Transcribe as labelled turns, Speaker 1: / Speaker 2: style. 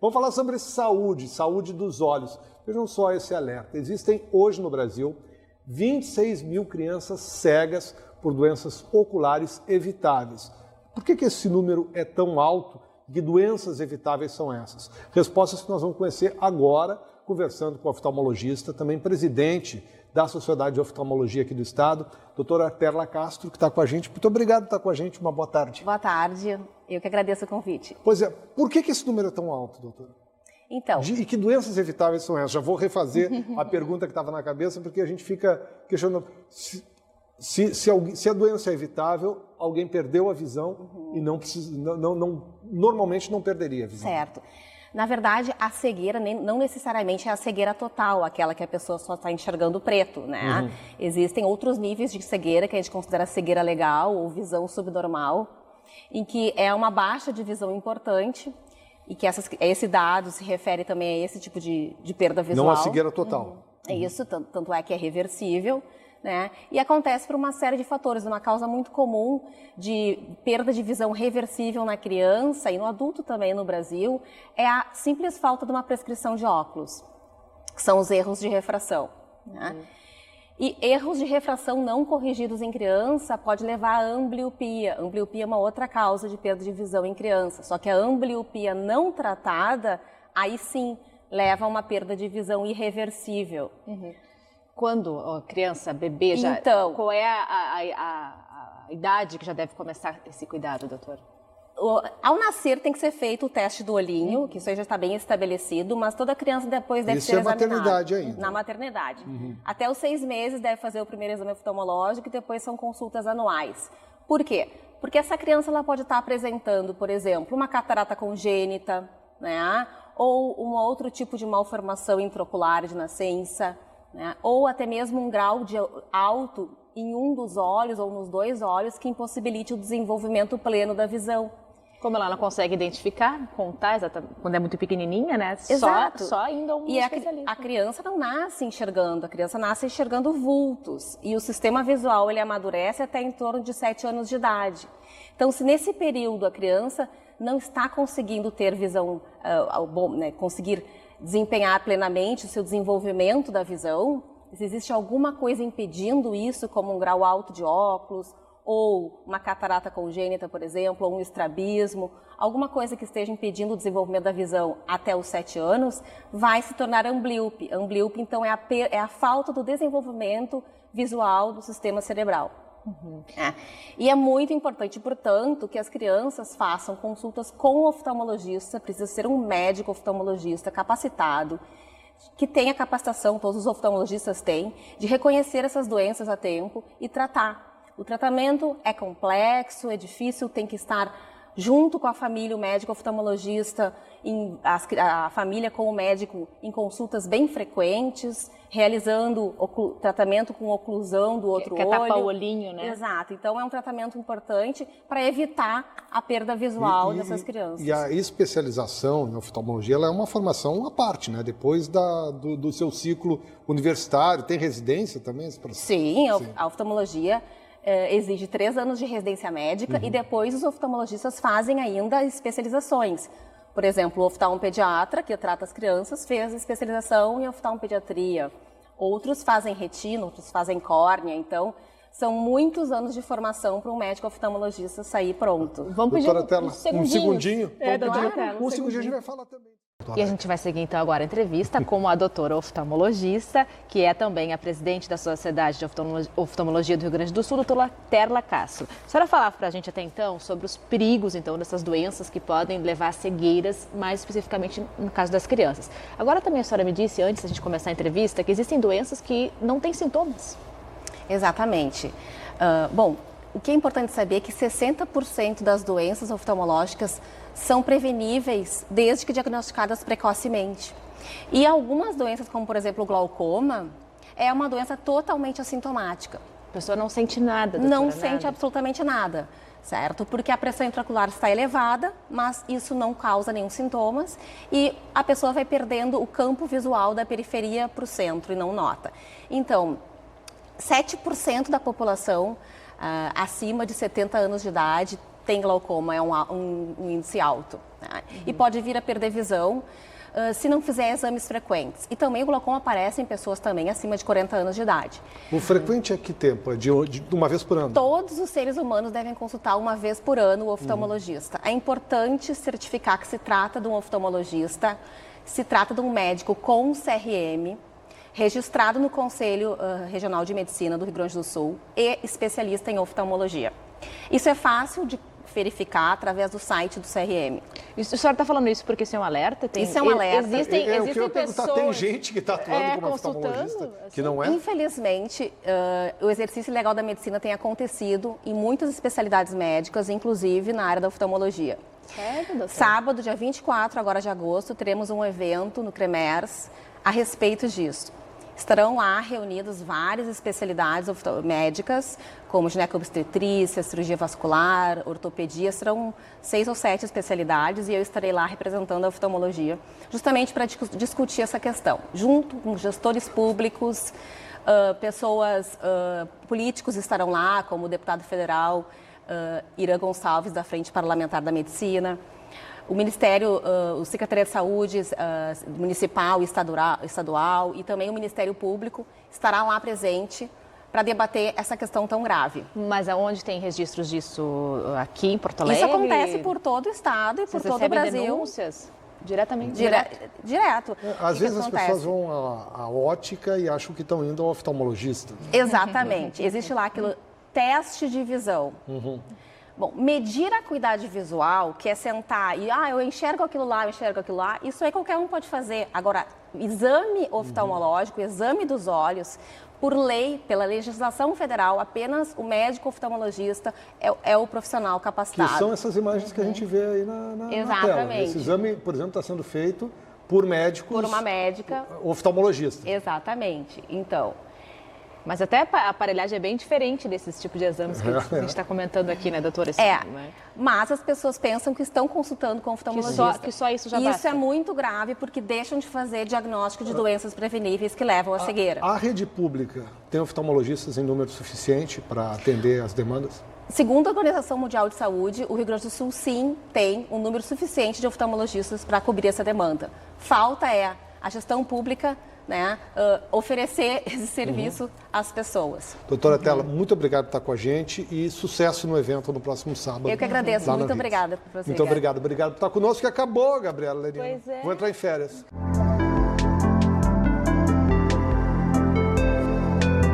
Speaker 1: Vamos falar sobre saúde dos olhos. Vejam só esse alerta. Existem hoje no Brasil 26 mil crianças cegas por doenças oculares evitáveis. Por que esse número é tão alto? Que doenças evitáveis são essas? Respostas que nós vamos conhecer agora, conversando com o oftalmologista, também presidente da Sociedade de Oftalmologia aqui do Estado, doutora Terla Castro, que está com a gente. Muito obrigado por estar com a gente. Uma boa tarde.
Speaker 2: Boa tarde. Eu que agradeço o convite.
Speaker 1: Pois é. Por que esse número é tão alto, doutora?
Speaker 2: Então...
Speaker 1: E que doenças evitáveis são essas? Já vou refazer a pergunta que estava na cabeça, porque a gente fica questionando se a doença é evitável, alguém perdeu a visão e normalmente não perderia a visão.
Speaker 2: Certo. Na verdade, a cegueira não necessariamente é a cegueira total, aquela que a pessoa só está enxergando preto, né? Existem outros níveis de cegueira que a gente considera cegueira legal ou visão subnormal, em que é uma baixa de visão importante e que esse dado se refere também a esse tipo de perda visual.
Speaker 1: Não a cegueira total.
Speaker 2: É isso, tanto é que é reversível. Né? E acontece por uma série de fatores. Uma causa muito comum de perda de visão reversível na criança e no adulto também no Brasil é a simples falta de uma prescrição de óculos, que são os erros de refração. Né? E erros de refração não corrigidos em criança pode levar à ambliopia. Ambliopia é uma outra causa de perda de visão em criança, só que a ambliopia não tratada, aí sim, leva a uma perda de visão irreversível.
Speaker 3: Quando criança, bebê, já,
Speaker 2: então,
Speaker 3: qual é a idade que já deve começar esse cuidado, doutor?
Speaker 2: Ao nascer tem que ser feito o teste do olhinho, que isso aí já está bem estabelecido, mas toda criança depois deve ser examinada.
Speaker 1: Isso é maternidade ainda?
Speaker 2: Na maternidade. Até os 6 meses deve fazer o primeiro exame oftalmológico e depois são consultas anuais. Por quê? Porque essa criança ela pode estar apresentando, por exemplo, uma catarata congênita, né? Ou um outro tipo de malformação intraocular de nascença, né? Ou até mesmo um grau de alto em um dos olhos ou nos 2 olhos que impossibilite o desenvolvimento pleno da visão.
Speaker 3: Como ela não consegue identificar, contar exatamente, quando é muito pequenininha, né?
Speaker 2: Exato.
Speaker 3: Só indo a um especialista.
Speaker 2: A criança não nasce enxergando, a criança nasce enxergando vultos. E o sistema visual ele amadurece até em torno de 7 anos de idade. Então, se nesse período a criança não está conseguindo ter visão, conseguir desempenhar plenamente o seu desenvolvimento da visão, se existe alguma coisa impedindo isso, como um grau alto de óculos, ou uma catarata congênita, por exemplo, ou um estrabismo, alguma coisa que esteja impedindo o desenvolvimento da visão até os 7 anos, vai se tornar amblíope. Amblíope, então, é a falta do desenvolvimento visual do sistema cerebral. E é muito importante, portanto, que as crianças façam consultas com o oftalmologista, precisa ser um médico oftalmologista capacitado, que tenha capacitação, todos os oftalmologistas têm, de reconhecer essas doenças a tempo e tratar. O tratamento é complexo, é difícil, tem que estar junto com a família, o médico oftalmologista, a família com o médico em consultas bem frequentes, realizando tratamento com oclusão do outro olho.
Speaker 3: Quer tapar o olhinho, né?
Speaker 2: Exato. Então, é um tratamento importante para evitar a perda visual dessas crianças.
Speaker 1: E a especialização em oftalmologia ela é uma formação à parte, né? Depois do seu ciclo universitário, tem residência também? Esse processo?
Speaker 2: Sim, a oftalmologia exige 3 anos de residência médica e depois os oftalmologistas fazem ainda especializações. Por exemplo, o oftalmopediatra, que trata as crianças, fez especialização em oftalmopediatria. Outros fazem retina, outros fazem córnea. Então, são muitos anos de formação para um médico oftalmologista sair pronto.
Speaker 3: Vamos pedir
Speaker 1: um segundinho?
Speaker 3: Doutora Terla,
Speaker 1: um segundinho a gente vai falar também.
Speaker 3: E a gente vai seguir então agora a entrevista com a doutora oftalmologista, que é também a presidente da Sociedade de Oftalmologia do Rio Grande do Sul, doutora Terla Castro. A senhora falava para a gente até então sobre os perigos então dessas doenças que podem levar a cegueiras, mais especificamente no caso das crianças. Agora também a senhora me disse, antes da gente começar a entrevista, que existem doenças que não têm sintomas.
Speaker 2: Exatamente. Bom, o que é importante saber é que 60% das doenças oftalmológicas são preveníveis desde que diagnosticadas precocemente. E algumas doenças, como por exemplo o glaucoma, é uma doença totalmente assintomática.
Speaker 3: A pessoa não sente nada, doutora,
Speaker 2: não sente absolutamente nada, certo? Porque a pressão intraocular está elevada, mas isso não causa nenhum sintomas e a pessoa vai perdendo o campo visual da periferia para o centro e não nota. Então, 7% da população acima de 70 anos de idade tem glaucoma, é um índice alto. Né? E pode vir a perder visão se não fizer exames frequentes. E também o glaucoma aparece em pessoas também acima de 40 anos de idade.
Speaker 1: O frequente é que tempo? É de uma vez por ano?
Speaker 2: Todos os seres humanos devem consultar uma vez por ano o oftalmologista. É importante certificar que se trata de um oftalmologista, se trata de um médico com CRM, registrado no Conselho Regional de Medicina do Rio Grande do Sul e especialista em oftalmologia. Isso é fácil de verificar através do site do CRM.
Speaker 3: E a senhora está falando isso porque isso é um alerta?
Speaker 2: Isso é um alerta.
Speaker 3: Existem pessoas...
Speaker 1: Tem gente que está atuando como oftalmologista, que não é?
Speaker 2: Infelizmente, o exercício legal da medicina tem acontecido em muitas especialidades médicas, inclusive na área da oftalmologia.
Speaker 3: Sério?
Speaker 2: Sábado, dia 24 agora de agosto, teremos um evento no CREMERS a respeito disso. Estarão lá reunidas várias especialidades médicas, como gineco-obstetrícia, cirurgia vascular, ortopedia. Serão 6 ou 7 especialidades e eu estarei lá representando a oftalmologia, justamente para discutir essa questão, junto com gestores públicos, pessoas, políticos estarão lá, como o deputado federal Irã Gonçalves, da Frente Parlamentar da Medicina. O Ministério, o Secretaria de Saúde Municipal e Estadual e também o Ministério Público estará lá presente para debater essa questão tão grave.
Speaker 3: Mas aonde tem registros disso aqui em Porto Alegre?
Speaker 2: Isso acontece por todo o estado e por todo o Brasil.
Speaker 3: Denúncias diretamente?
Speaker 2: Direto.
Speaker 1: Às vezes as pessoas vão à ótica e acham que estão indo ao oftalmologista.
Speaker 2: Exatamente. Existe lá aquilo, teste de visão. Bom, medir a acuidade visual, que é sentar e, eu enxergo aquilo lá, isso aí qualquer um pode fazer. Agora, exame oftalmológico, exame dos olhos, por lei, pela legislação federal, apenas o médico oftalmologista é o profissional capacitado.
Speaker 1: Que são essas imagens que a gente vê aí na
Speaker 2: Exatamente.
Speaker 1: tela. Esse exame, por exemplo, está sendo feito por médicos...
Speaker 2: Por uma médica.
Speaker 1: Oftalmologista.
Speaker 2: Exatamente. Então...
Speaker 3: Mas até a aparelhagem é bem diferente desses tipos de exames que a gente está comentando aqui, né, doutora?
Speaker 2: Mas as pessoas pensam que estão consultando com oftalmologista.
Speaker 3: Que só isso já basta.
Speaker 2: Isso é muito grave porque deixam de fazer diagnóstico de doenças preveníveis que levam à cegueira.
Speaker 1: A rede pública tem oftalmologistas em número suficiente para atender as demandas?
Speaker 2: Segundo a Organização Mundial de Saúde, o Rio Grande do Sul, sim, tem um número suficiente de oftalmologistas para cobrir essa demanda. Falta a gestão pública, né, oferecer esse serviço às pessoas.
Speaker 1: Doutora Tela, muito obrigado por estar com a gente e sucesso no evento no próximo sábado.
Speaker 2: Eu que agradeço, muito obrigada por você.
Speaker 1: Muito obrigado por estar conosco, que acabou, Gabriela Lerino.
Speaker 3: Pois é.
Speaker 1: Vou entrar em férias.